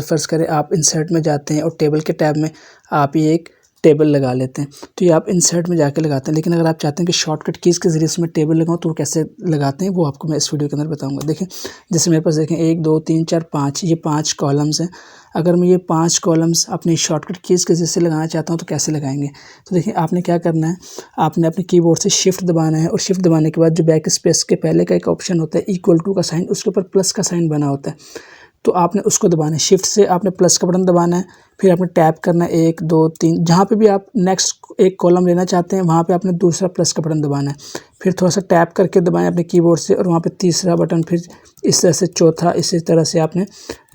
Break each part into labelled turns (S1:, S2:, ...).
S1: फ़र्ज़ करें आप इंसर्ट में जाते हैं और टेबल के टैब में आप ये एक टेबल लगा लेते हैं, तो ये आप इंसर्ट में जाके लगाते हैं। लेकिन अगर आप चाहते हैं कि शॉर्टकट कीज़ के ज़रिए इसमें टेबल लगाऊँ तो वो कैसे लगाते हैं वो आपको मैं इस वीडियो के अंदर बताऊँगा। देखें, जैसे मेरे पास देखें 1 2 3 4 5 ये 5 कॉलम्स हैं। अगर मैं ये 5 कॉलम्स अपनी शॉर्टकट कीज़ के ज़रिए से लगाना चाहता हूँ तो कैसे लगाएँगे? तो देखिए, आपने क्या करना है, आपने अपने कीबोर्ड से शिफ्ट दबाना है और शिफ्ट दबाने के बाद जो बैक स्पेस के पहले का एक ऑप्शन होता है इक्वल टू का साइन, उसके ऊपर प्लस का साइन बना होता है, तो आपने उसको दबाना है। शिफ्ट से आपने प्लस का बटन दबाना है, फिर आपने टैप करना है 1 2 3, जहाँ पे भी आप नेक्स्ट एक कॉलम लेना चाहते हैं वहाँ पे आपने दूसरा प्लस का बटन दबाना है। फिर थोड़ा-सा टैप करके दबाएँ अपने कीबोर्ड से और वहाँ पे तीसरा बटन, फिर इस तरह से चौथा, इसी तरह से आपने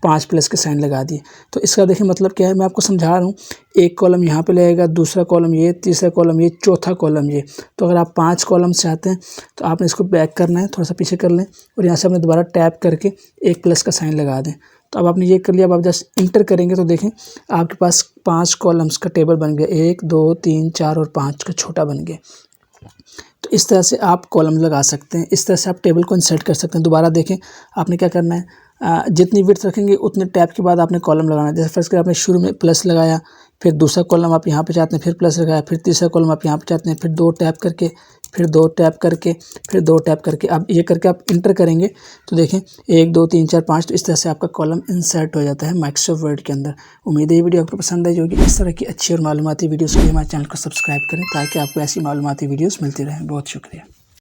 S1: 5 प्लस के साइन लगा दिए। तो इसका देखिए मतलब क्या है, मैं आपको समझा रहा हूँ। एक कॉलम यहाँ पे लगेगा, दूसरा कॉलम ये, तीसरा कॉलम ये, चौथा कॉलम ये। तो अगर आप 5 कॉलम चाहते हैं तो आपने इसको बैक करना है, थोड़ा-सा पीछे कर लें और यहाँ से आपने दोबारा टैप करके एक प्लस का साइन लगा दें। तो अब आपने ये कर लिया। अब आप जस्ट इंटर करेंगे तो देखें आपके पास 5 कॉलम्स का टेबल बन गया, 1 2 3 4 और 5 का छोटा बन गया। तो इस तरह से आप कॉलम लगा सकते हैं, इस तरह से आप टेबल को इंसर्ट कर सकते हैं। दोबारा देखें, आपने क्या करना है, जितनी विड्थ रखेंगे उतने टैप के बाद आपने कॉलम लगाना है। जैसे फ़र्ज़ करें आपने शुरू में प्लस लगाया, फिर दूसरा कॉलम आप यहाँ पे चाहते हैं, फिर प्लस लगाया, फिर तीसरा कॉलम आप यहाँ पे चाहते हैं, फिर 2 टैप करके, फिर 2 टैप करके, फिर 2 टैप करके, अब ये करके आप इंटर करेंगे तो देखें 1 2 3 4 5, तो इस तरह से आपका कॉलम इंसर्ट हो जाता है माइक्रोसॉफ्ट वर्ड के अंदर। उम्मीद है ये वीडियो आपको पसंद आई होगी। इस तरह की अच्छी और मालूमाती वीडियोज़ के लिए हमारे चैनल को सब्सक्राइब करें ताकि आपको ऐसी मालूमाती वीडियोज़ मिलती रहें। बहुत शुक्रिया।